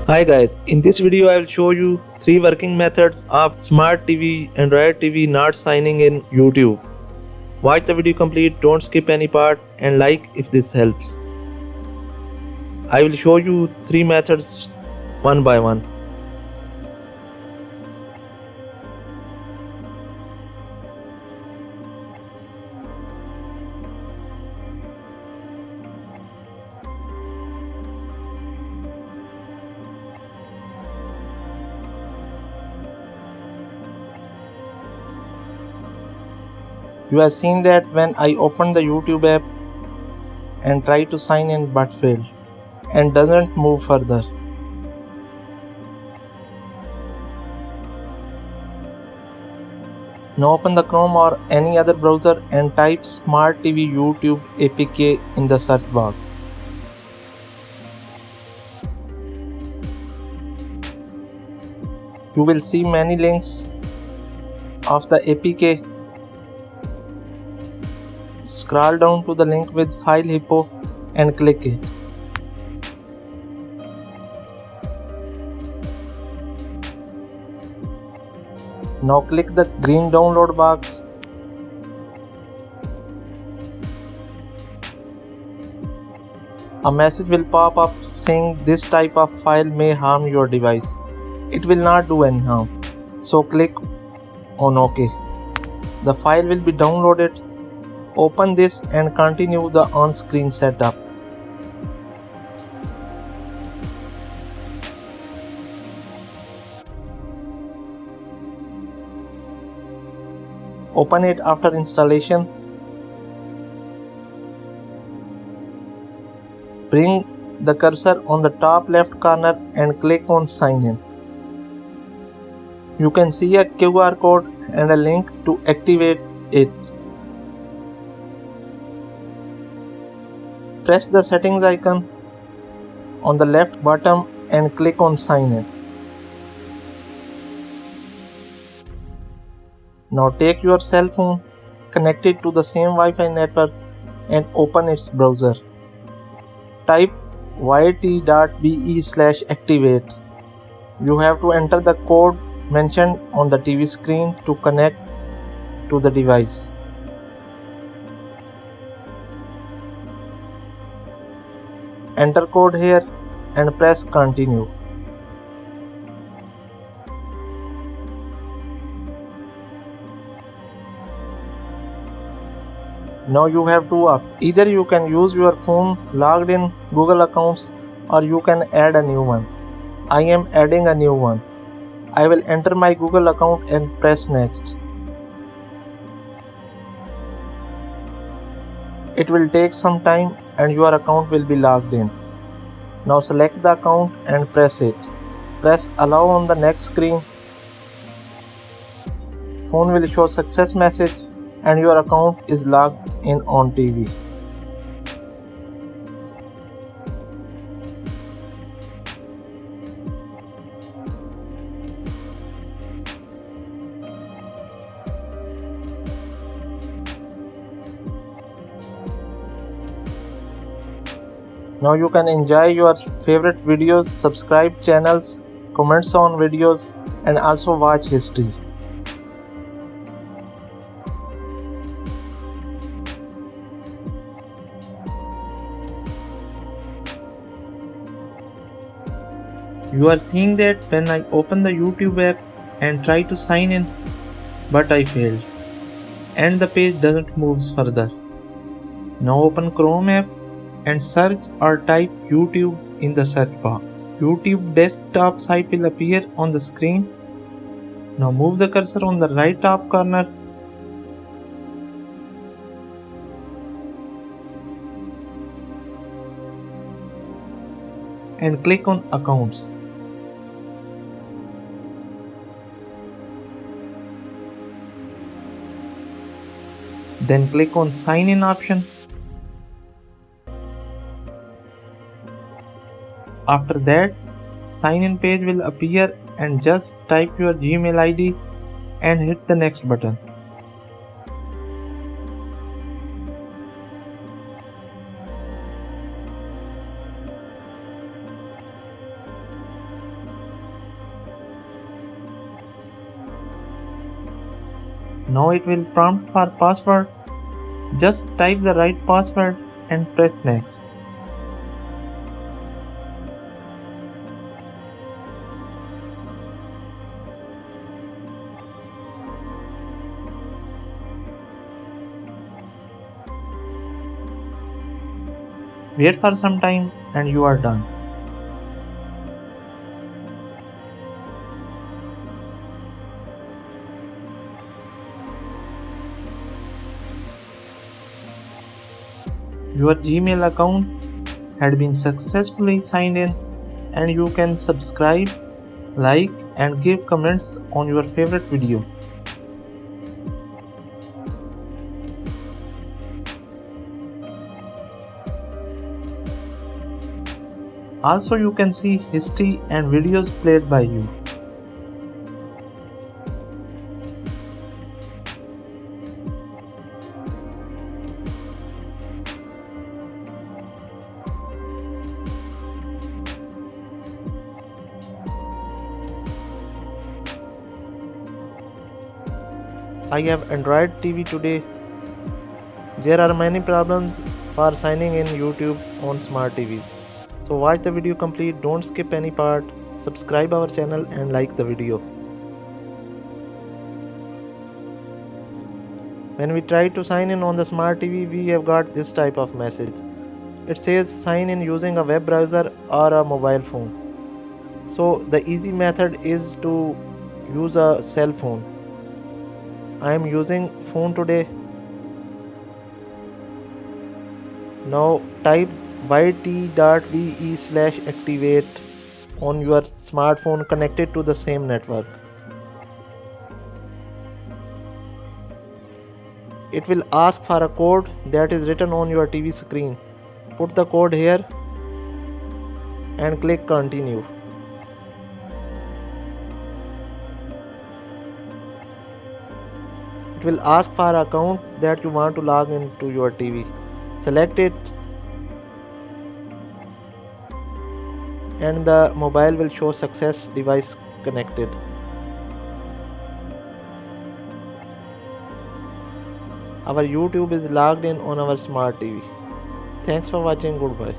Hi guys, in this video I will show you 3 working methods of Smart TV Android TV not signing in YouTube. Watch the video complete, don't skip any part and like if this helps. I will show you 3 methods one by one. You have seen that when I opened the YouTube app and try to sign in but failed and doesn't move further. Now open the Chrome or any other browser and type Smart TV YouTube APK in the search box. You will see many links of the APK. Scroll down to the link with File Hippo and click it. Now click the green download box. A message will pop up saying this type of file may harm your device. It will not do any harm, so click on OK. The file will be downloaded. Open this and continue the on-screen setup. Open it after installation. Bring the cursor on the top left corner and click on Sign In. You can see a QR code and a link to activate it. Press the settings icon on the left bottom and click on Sign In. Now take your cell phone, connect it to the same Wi-Fi network and open its browser. Type yt.be/activate. You have to enter the code mentioned on the TV screen to connect to the device. Enter code here and press continue. Now you have two options. Either you can use your phone logged in Google accounts or you can add a new one. I am adding a new one. I will enter my Google account and press next. It will take some time and your account will be logged in. Now select the account and press it. Press allow on the next screen. Phone will show success message and your account is logged in on TV. Now you can enjoy your favorite videos, subscribe channels, comments on videos and also watch history. You are seeing that when I open the YouTube app and try to sign in, but I failed and the page doesn't move further. Now open Chrome app and search or type YouTube in the search box. YouTube desktop site will appear on the screen. Now move the cursor on the right top corner. And click on Accounts. Then click on Sign In option. After that, sign in page will appear and just type your Gmail ID and hit the next button. Now it will prompt for password. Just type the right password and press next. Wait for some time and you are done. Your Gmail account had been successfully signed in and you can subscribe, like and give comments on your favorite video. Also you can see history and videos played by you. I have Android TV today. There are many problems for signing in YouTube on smart TVs. So watch the video complete, don't skip any part, subscribe our channel and like the video. When we try to sign in on the smart TV, we have got this type of message. It says sign in using a web browser or a mobile phone. So the easy method is to use a cell phone. I am using phone today. Now type yt.be/activate on your smartphone connected to the same network. It will ask for a code that is written on your TV screen. Put the code here and click continue. It will ask for an account that you want to log into your TV. Select it and the mobile will show success device connected. Our YouTube is logged in on our smart TV. Thanks for watching. Goodbye.